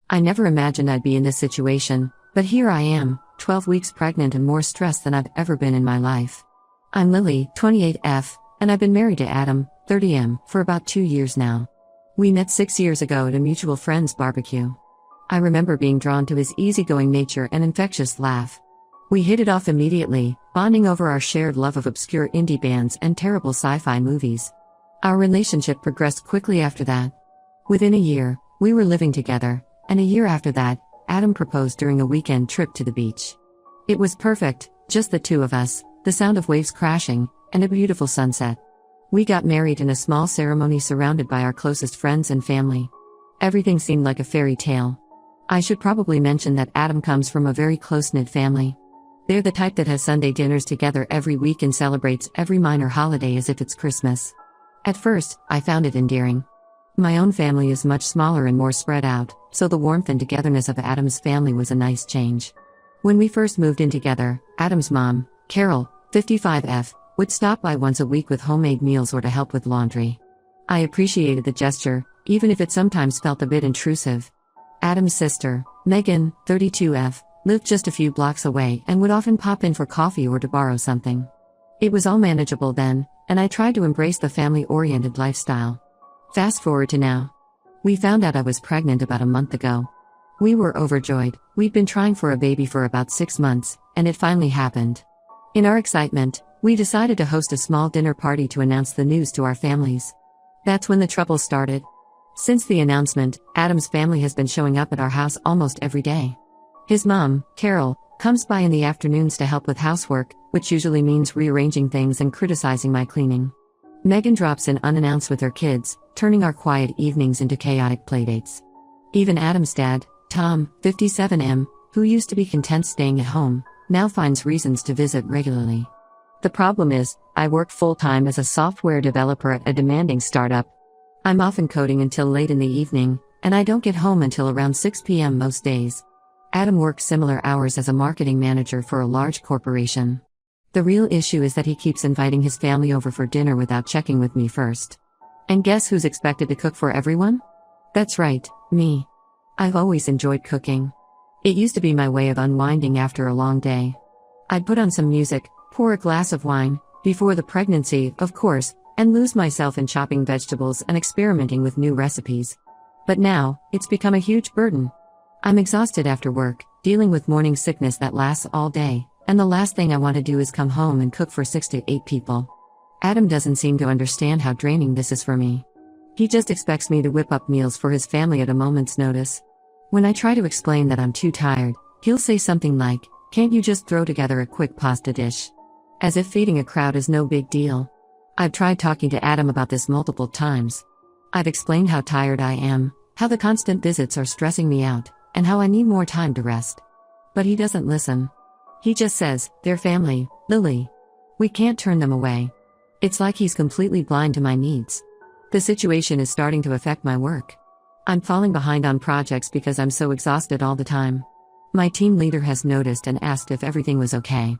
I never imagined I'd be in this situation, but here I am, 12 weeks pregnant and more stressed than I've ever been in my life. I'm Lily, 28F, and I've been married to Adam, 30M, for about 2 years now. We met 6 years ago at a mutual friend's barbecue. I remember being drawn to his easygoing nature and infectious laugh. We hit it off immediately, bonding over our shared love of obscure indie bands and terrible sci-fi movies. Our relationship progressed quickly after that. Within a year, we were living together, and a year after that, Adam proposed during a weekend trip to the beach. It was perfect, just the two of us, the sound of waves crashing, and a beautiful sunset. We got married in a small ceremony surrounded by our closest friends and family. Everything seemed like a fairy tale. I should probably mention that Adam comes from a very close-knit family. They're the type that has Sunday dinners together every week and celebrates every minor holiday as if it's Christmas. At first, I found it endearing. My own family is much smaller and more spread out, so the warmth and togetherness of Adam's family was a nice change. When we first moved in together, Adam's mom, Carol, 55F, would stop by once a week with homemade meals or to help with laundry. I appreciated the gesture, even if it sometimes felt a bit intrusive. Adam's sister, Megan, 32F, lived just a few blocks away and would often pop in for coffee or to borrow something. It was all manageable then, and I tried to embrace the family-oriented lifestyle. Fast forward to now. We found out I was pregnant about a month ago. We were overjoyed. We'd been trying for a baby for about 6 months, and it finally happened. In our excitement, we decided to host a small dinner party to announce the news to our families. That's when the trouble started. Since the announcement, Adam's family has been showing up at our house almost every day. His mom, Carol, comes by in the afternoons to help with housework, which usually means rearranging things and criticizing my cleaning. Megan drops in unannounced with her kids, turning our quiet evenings into chaotic playdates. Even Adam's dad, Tom, 57M, who used to be content staying at home, now finds reasons to visit regularly. The problem is, I work full-time as a software developer at a demanding startup. I'm often coding until late in the evening, and I don't get home until around 6 p.m. most days. Adam works similar hours as a marketing manager for a large corporation. The real issue is that he keeps inviting his family over for dinner without checking with me first. And guess who's expected to cook for everyone? That's right, me. I've always enjoyed cooking. It used to be my way of unwinding after a long day. I'd put on some music, pour a glass of wine, before the pregnancy, of course, and lose myself in chopping vegetables and experimenting with new recipes. But now, it's become a huge burden. I'm exhausted after work, dealing with morning sickness that lasts all day, and the last thing I want to do is come home and cook for 6 to 8 people. Adam doesn't seem to understand how draining this is for me. He just expects me to whip up meals for his family at a moment's notice. When I try to explain that I'm too tired, he'll say something like, "Can't you just throw together a quick pasta dish?" As if feeding a crowd is no big deal. I've tried talking to Adam about this multiple times. I've explained how tired I am, how the constant visits are stressing me out, and how I need more time to rest. But he doesn't listen. He just says, "They're family, Lily. We can't turn them away." It's like he's completely blind to my needs. The situation is starting to affect my work. I'm falling behind on projects because I'm so exhausted all the time. My team leader has noticed and asked if everything was okay.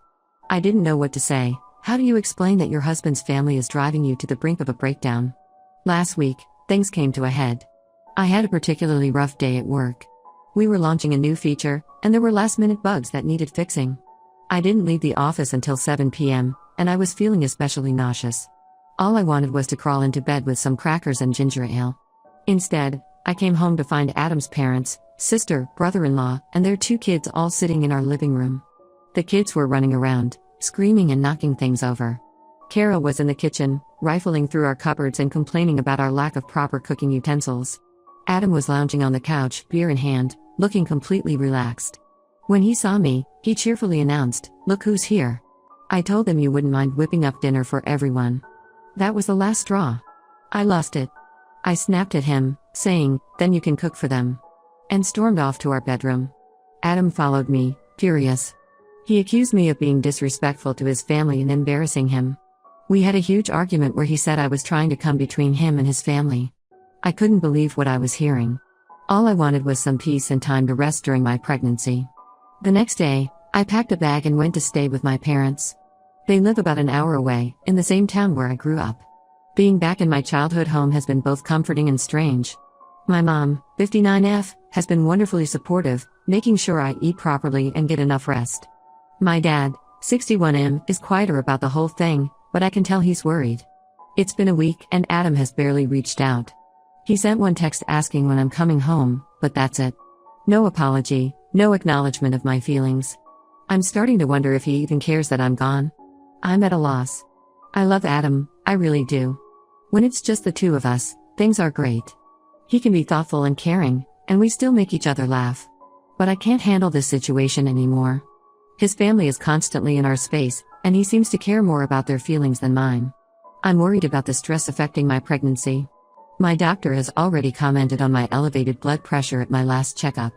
I didn't know what to say. How do you explain that your husband's family is driving you to the brink of a breakdown? Last week, things came to a head. I had a particularly rough day at work. We were launching a new feature, and there were last-minute bugs that needed fixing. I didn't leave the office until 7 p.m., and I was feeling especially nauseous. All I wanted was to crawl into bed with some crackers and ginger ale. Instead, I came home to find Adam's parents, sister, brother-in-law, and their 2 kids all sitting in our living room. The kids were running around, screaming and knocking things over. Carol was in the kitchen, rifling through our cupboards and complaining about our lack of proper cooking utensils. Adam was lounging on the couch, beer in hand, looking completely relaxed. When he saw me, he cheerfully announced, "Look who's here. I told them you wouldn't mind whipping up dinner for everyone." That was the last straw. I lost it. I snapped at him, saying, "Then you can cook for them," and stormed off to our bedroom. Adam followed me, furious. He accused me of being disrespectful to his family and embarrassing him. We had a huge argument where he said I was trying to come between him and his family. I couldn't believe what I was hearing. All I wanted was some peace and time to rest during my pregnancy. The next day, I packed a bag and went to stay with my parents. They live about an hour away, in the same town where I grew up. Being back in my childhood home has been both comforting and strange. My mom, 59F, has been wonderfully supportive, making sure I eat properly and get enough rest. My dad, 61M, is quieter about the whole thing, but I can tell he's worried. It's been a week and Adam has barely reached out. He sent one text asking when I'm coming home, but that's it. No apology, no acknowledgement of my feelings. I'm starting to wonder if he even cares that I'm gone. I'm at a loss. I love Adam, I really do. When it's just the two of us, things are great. He can be thoughtful and caring, and we still make each other laugh. But I can't handle this situation anymore. His family is constantly in our space, and he seems to care more about their feelings than mine. I'm worried about the stress affecting my pregnancy. My doctor has already commented on my elevated blood pressure at my last checkup.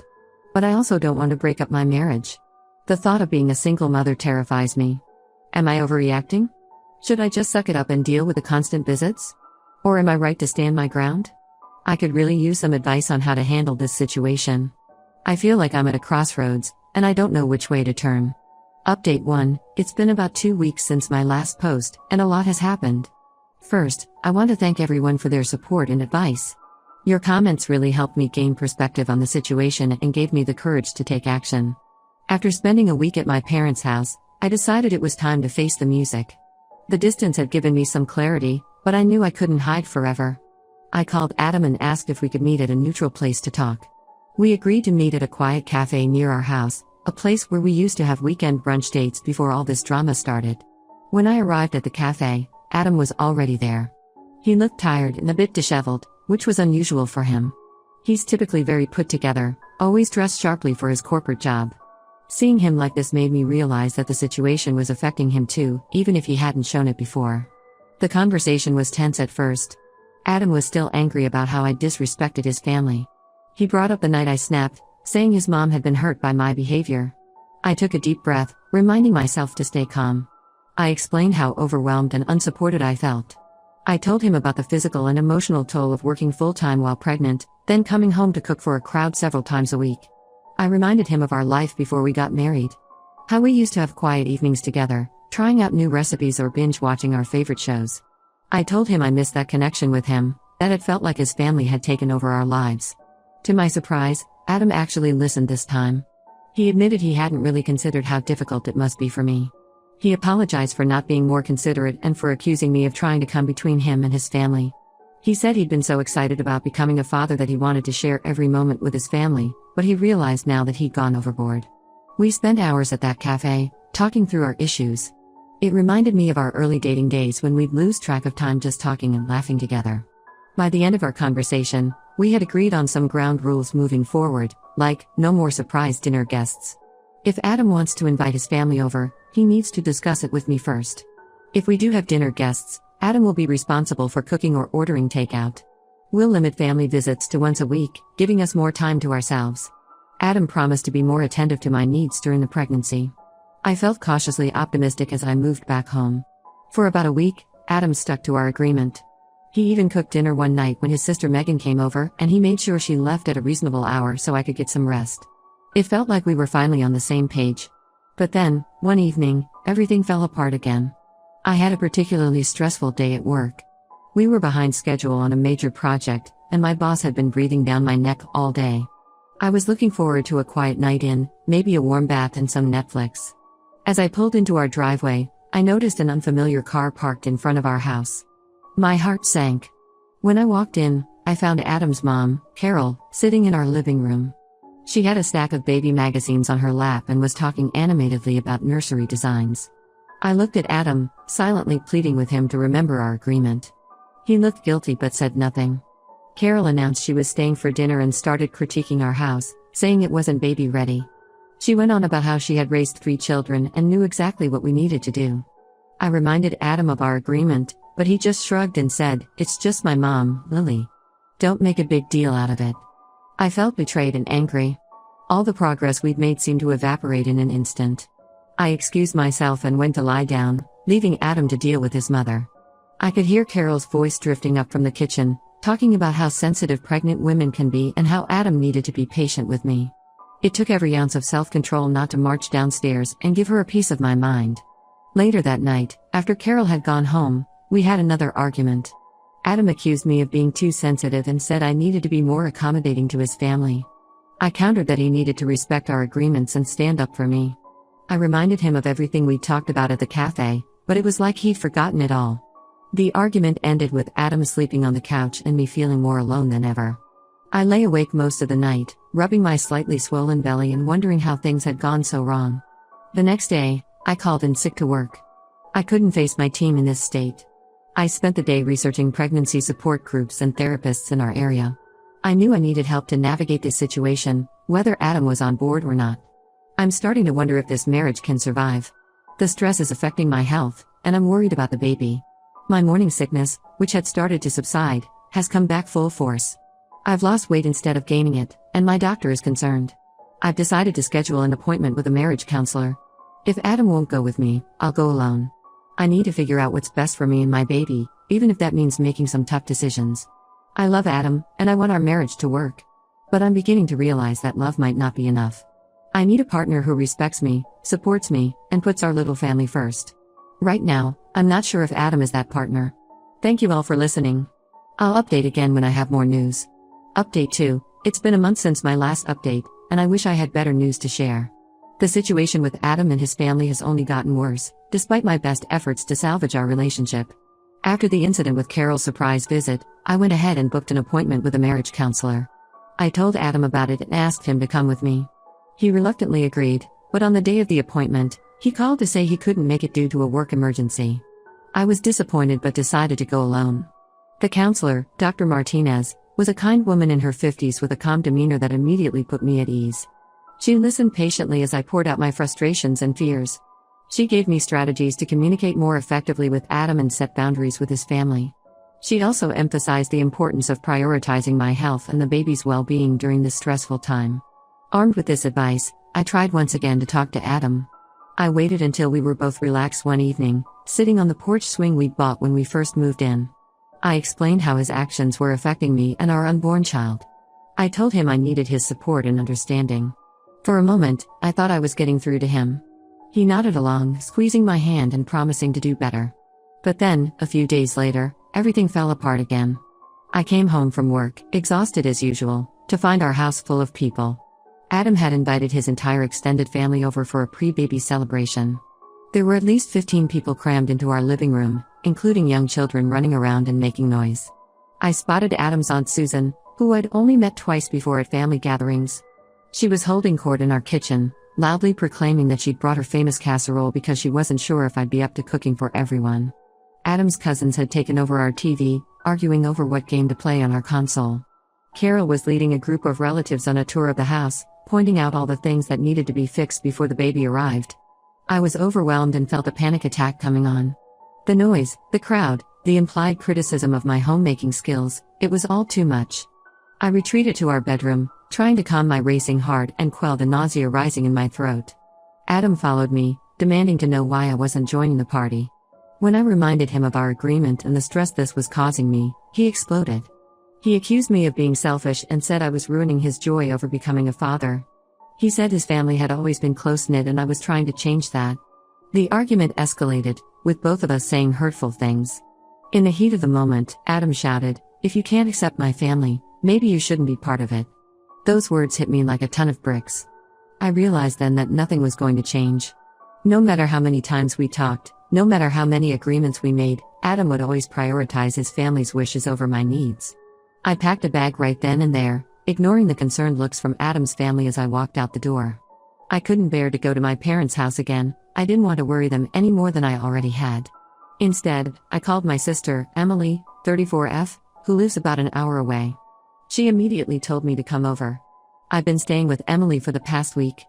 But I also don't want to break up my marriage. The thought of being a single mother terrifies me. Am I overreacting? Should I just suck it up and deal with the constant visits? Or am I right to stand my ground? I could really use some advice on how to handle this situation. I feel like I'm at a crossroads, and I don't know which way to turn. Update 1, it's been about 2 weeks since my last post, and a lot has happened. First, I want to thank everyone for their support and advice. Your comments really helped me gain perspective on the situation and gave me the courage to take action. After spending a week at my parents' house, I decided it was time to face the music. The distance had given me some clarity, but I knew I couldn't hide forever. I called Adam and asked if we could meet at a neutral place to talk. We agreed to meet at a quiet cafe near our house, a place where we used to have weekend brunch dates before all this drama started. When I arrived at the cafe, Adam was already there. He looked tired and a bit disheveled, which was unusual for him. He's typically very put together, always dressed sharply for his corporate job. Seeing him like this made me realize that the situation was affecting him too, even if he hadn't shown it before. The conversation was tense at first. Adam was still angry about how I disrespected his family. He brought up the night I snapped, saying his mom had been hurt by my behavior. I took a deep breath, reminding myself to stay calm. I explained how overwhelmed and unsupported I felt. I told him about the physical and emotional toll of working full-time while pregnant, then coming home to cook for a crowd several times a week. I reminded him of our life before we got married. How we used to have quiet evenings together, trying out new recipes or binge-watching our favorite shows. I told him I missed that connection with him, that it felt like his family had taken over our lives. To my surprise, Adam actually listened this time. He admitted he hadn't really considered how difficult it must be for me. He apologized for not being more considerate and for accusing me of trying to come between him and his family. He said he'd been so excited about becoming a father that he wanted to share every moment with his family, but he realized now that he'd gone overboard. We spent hours at that cafe, talking through our issues. It reminded me of our early dating days when we'd lose track of time just talking and laughing together. By the end of our conversation, we had agreed on some ground rules moving forward, like, no more surprise dinner guests. If Adam wants to invite his family over, he needs to discuss it with me first. If we do have dinner guests, Adam will be responsible for cooking or ordering takeout. We'll limit family visits to once a week, giving us more time to ourselves. Adam promised to be more attentive to my needs during the pregnancy. I felt cautiously optimistic as I moved back home. For about a week, Adam stuck to our agreement. He even cooked dinner one night when his sister Megan came over, and he made sure she left at a reasonable hour so I could get some rest. It felt like we were finally on the same page. But then, one evening, everything fell apart again. I had a particularly stressful day at work. We were behind schedule on a major project, and my boss had been breathing down my neck all day. I was looking forward to a quiet night in, maybe a warm bath and some Netflix. As I pulled into our driveway, I noticed an unfamiliar car parked in front of our house. My heart sank. When I walked in, I found Adam's mom, Carol, sitting in our living room. She had a stack of baby magazines on her lap and was talking animatedly about nursery designs. I looked at Adam, silently pleading with him to remember our agreement. He looked guilty but said nothing. Carol announced she was staying for dinner and started critiquing our house, saying it wasn't baby ready. She went on about how she had raised 3 children and knew exactly what we needed to do. I reminded Adam of our agreement, but he just shrugged and said, "It's just my mom, Lily. Don't make a big deal out of it." I felt betrayed and angry. All the progress we'd made seemed to evaporate in an instant. I excused myself and went to lie down, leaving Adam to deal with his mother. I could hear Carol's voice drifting up from the kitchen, talking about how sensitive pregnant women can be and how Adam needed to be patient with me. It took every ounce of self-control not to march downstairs and give her a piece of my mind. Later that night, after Carol had gone home, we had another argument. Adam accused me of being too sensitive and said I needed to be more accommodating to his family. I countered that he needed to respect our agreements and stand up for me. I reminded him of everything we talked about at the cafe, but it was like he'd forgotten it all. The argument ended with Adam sleeping on the couch and me feeling more alone than ever. I lay awake most of the night, rubbing my slightly swollen belly and wondering how things had gone so wrong. The next day, I called in sick to work. I couldn't face my team in this state. I spent the day researching pregnancy support groups and therapists in our area. I knew I needed help to navigate this situation, whether Adam was on board or not. I'm starting to wonder if this marriage can survive. The stress is affecting my health, and I'm worried about the baby. My morning sickness, which had started to subside, has come back full force. I've lost weight instead of gaining it, and my doctor is concerned. I've decided to schedule an appointment with a marriage counselor. If Adam won't go with me, I'll go alone. I need to figure out what's best for me and my baby, even if that means making some tough decisions. I love Adam, and I want our marriage to work. But I'm beginning to realize that love might not be enough. I need a partner who respects me, supports me, and puts our little family first. Right now, I'm not sure if Adam is that partner. Thank you all for listening. I'll update again when I have more news. Update 2. It's been a month since my last update, and I wish I had better news to share. The situation with Adam and his family has only gotten worse, despite my best efforts to salvage our relationship. After the incident with Carol's surprise visit, I went ahead and booked an appointment with a marriage counselor. I told Adam about it and asked him to come with me. He reluctantly agreed, but on the day of the appointment, he called to say he couldn't make it due to a work emergency. I was disappointed but decided to go alone. The counselor, Dr. Martinez, was a kind woman in her 50s with a calm demeanor that immediately put me at ease. She listened patiently as I poured out my frustrations and fears. She gave me strategies to communicate more effectively with Adam and set boundaries with his family. She also emphasized the importance of prioritizing my health and the baby's well-being during this stressful time. Armed with this advice, I tried once again to talk to Adam. I waited until we were both relaxed one evening, sitting on the porch swing we'd bought when we first moved in. I explained how his actions were affecting me and our unborn child. I told him I needed his support and understanding. For a moment, I thought I was getting through to him. He nodded along, squeezing my hand and promising to do better. But then, a few days later, everything fell apart again. I came home from work, exhausted as usual, to find our house full of people. Adam had invited his entire extended family over for a pre-baby celebration. There were at least 15 people crammed into our living room, including young children running around and making noise. I spotted Adam's Aunt Susan, who I'd only met twice before at family gatherings. She was holding court in our kitchen, loudly proclaiming that she'd brought her famous casserole because she wasn't sure if I'd be up to cooking for everyone. Adam's cousins had taken over our TV, arguing over what game to play on our console. Carol was leading a group of relatives on a tour of the house, pointing out all the things that needed to be fixed before the baby arrived. I was overwhelmed and felt a panic attack coming on. The noise, the crowd, the implied criticism of my homemaking skills, it was all too much. I retreated to our bedroom, trying to calm my racing heart and quell the nausea rising in my throat. Adam followed me, demanding to know why I wasn't joining the party. When I reminded him of our agreement and the stress this was causing me, he exploded. He accused me of being selfish and said I was ruining his joy over becoming a father. He said his family had always been close-knit and I was trying to change that. The argument escalated, with both of us saying hurtful things. In the heat of the moment, Adam shouted, "If you can't accept my family, maybe you shouldn't be part of it." Those words hit me like a ton of bricks. I realized then that nothing was going to change. No matter how many times we talked, no matter how many agreements we made, Adam would always prioritize his family's wishes over my needs. I packed a bag right then and there, ignoring the concerned looks from Adam's family as I walked out the door. I couldn't bear to go to my parents' house again. I didn't want to worry them any more than I already had. Instead, I called my sister, Emily, 34F, who lives about an hour away. She immediately told me to come over. I've been staying with Emily for the past week.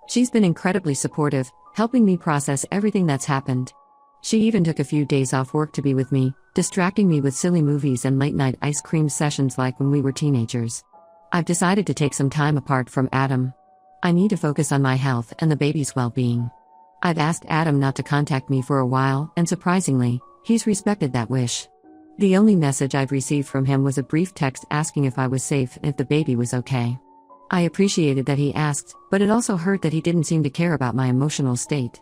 She's been incredibly supportive, helping me process everything that's happened. She even took a few days off work to be with me, distracting me with silly movies and late-night ice cream sessions like when we were teenagers. I've decided to take some time apart from Adam. I need to focus on my health and the baby's well-being. I've asked Adam not to contact me for a while, and surprisingly, he's respected that wish. The only message I've received from him was a brief text asking if I was safe and if the baby was okay. I appreciated that he asked, but it also hurt that he didn't seem to care about my emotional state.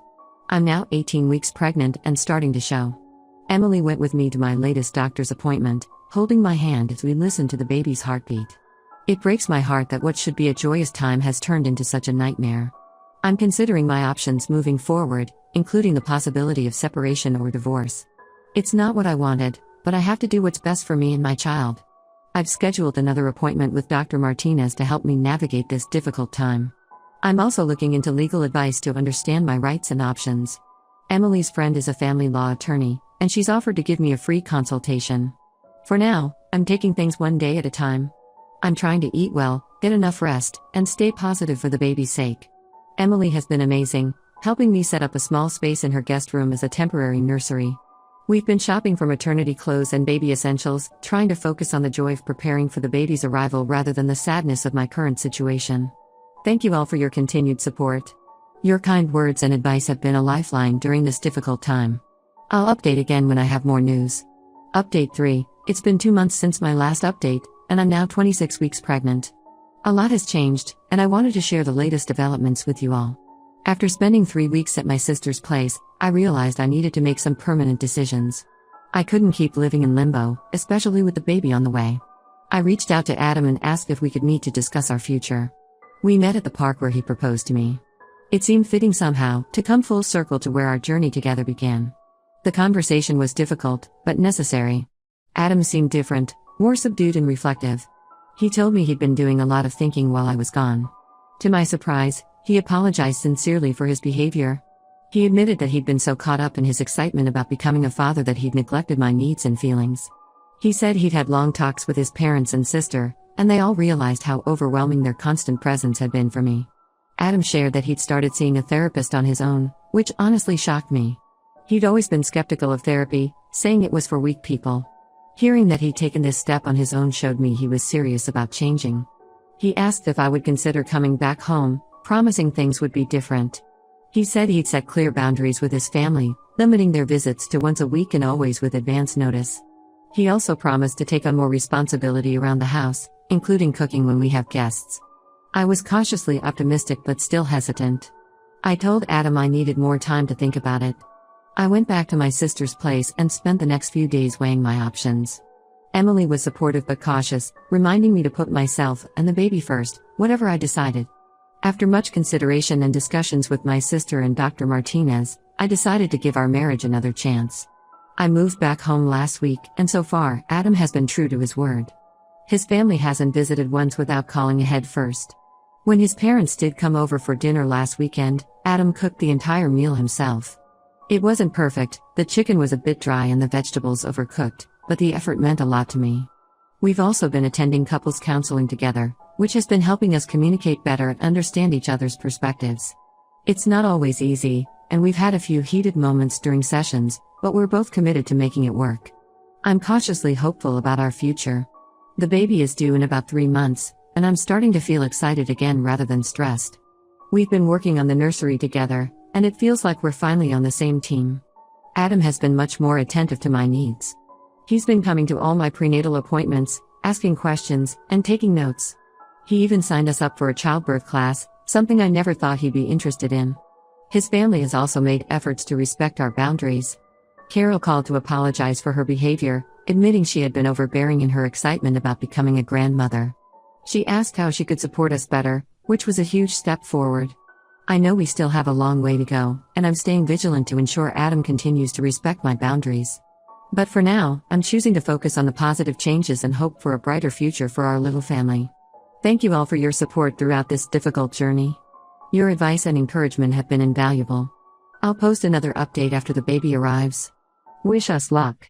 I'm now 18 weeks pregnant and starting to show. Emily went with me to my latest doctor's appointment, holding my hand as we listen to the baby's heartbeat. It breaks my heart that what should be a joyous time has turned into such a nightmare. I'm considering my options moving forward, including the possibility of separation or divorce. It's not what I wanted, but I have to do what's best for me and my child. I've scheduled another appointment with Dr. Martinez to help me navigate this difficult time. I'm also looking into legal advice to understand my rights and options. Emily's friend is a family law attorney, and she's offered to give me a free consultation. For now, I'm taking things one day at a time. I'm trying to eat well, get enough rest, and stay positive for the baby's sake. Emily has been amazing, helping me set up a small space in her guest room as a temporary nursery. We've been shopping for maternity clothes and baby essentials, trying to focus on the joy of preparing for the baby's arrival rather than the sadness of my current situation. Thank you all for your continued support. Your kind words and advice have been a lifeline during this difficult time. I'll update again when I have more news. Update 3. It's been 2 months since my last update, and I'm now 26 weeks pregnant. A lot has changed, and I wanted to share the latest developments with you all. After spending 3 weeks at my sister's place, I realized I needed to make some permanent decisions. I couldn't keep living in limbo, especially with the baby on the way. I reached out to Adam and asked if we could meet to discuss our future. We met at the park where he proposed to me. It seemed fitting somehow, to come full circle to where our journey together began. The conversation was difficult, but necessary. Adam seemed different, more subdued and reflective. He told me he'd been doing a lot of thinking while I was gone. To my surprise, he apologized sincerely for his behavior. He admitted that he'd been so caught up in his excitement about becoming a father that he'd neglected my needs and feelings. He said he'd had long talks with his parents and sister, and they all realized how overwhelming their constant presence had been for me. Adam shared that he'd started seeing a therapist on his own, which honestly shocked me. He'd always been skeptical of therapy, saying it was for weak people. Hearing that he'd taken this step on his own showed me he was serious about changing. He asked if I would consider coming back home, promising things would be different. He said he'd set clear boundaries with his family, limiting their visits to once a week and always with advance notice. He also promised to take on more responsibility around the house, including cooking when we have guests. I was cautiously optimistic but still hesitant. I told Adam I needed more time to think about it. I went back to my sister's place and spent the next few days weighing my options. Emily was supportive but cautious, reminding me to put myself and the baby first, whatever I decided. After much consideration and discussions with my sister and Dr. Martinez, I decided to give our marriage another chance. I moved back home last week, and so far, Adam has been true to his word. His family hasn't visited once without calling ahead first. When his parents did come over for dinner last weekend, Adam cooked the entire meal himself. It wasn't perfect, the chicken was a bit dry and the vegetables overcooked, but the effort meant a lot to me. We've also been attending couples counseling together, which has been helping us communicate better and understand each other's perspectives. It's not always easy, and we've had a few heated moments during sessions, but we're both committed to making it work. I'm cautiously hopeful about our future. The baby is due in about 3 months, and I'm starting to feel excited again rather than stressed. We've been working on the nursery together, and it feels like we're finally on the same team. Adam has been much more attentive to my needs. He's been coming to all my prenatal appointments, asking questions, and taking notes. He even signed us up for a childbirth class, something I never thought he'd be interested in. His family has also made efforts to respect our boundaries. Carol called to apologize for her behavior, admitting she had been overbearing in her excitement about becoming a grandmother. She asked how she could support us better, which was a huge step forward. I know we still have a long way to go, and I'm staying vigilant to ensure Adam continues to respect my boundaries. But for now, I'm choosing to focus on the positive changes and hope for a brighter future for our little family. Thank you all for your support throughout this difficult journey. Your advice and encouragement have been invaluable. I'll post another update after the baby arrives. Wish us luck.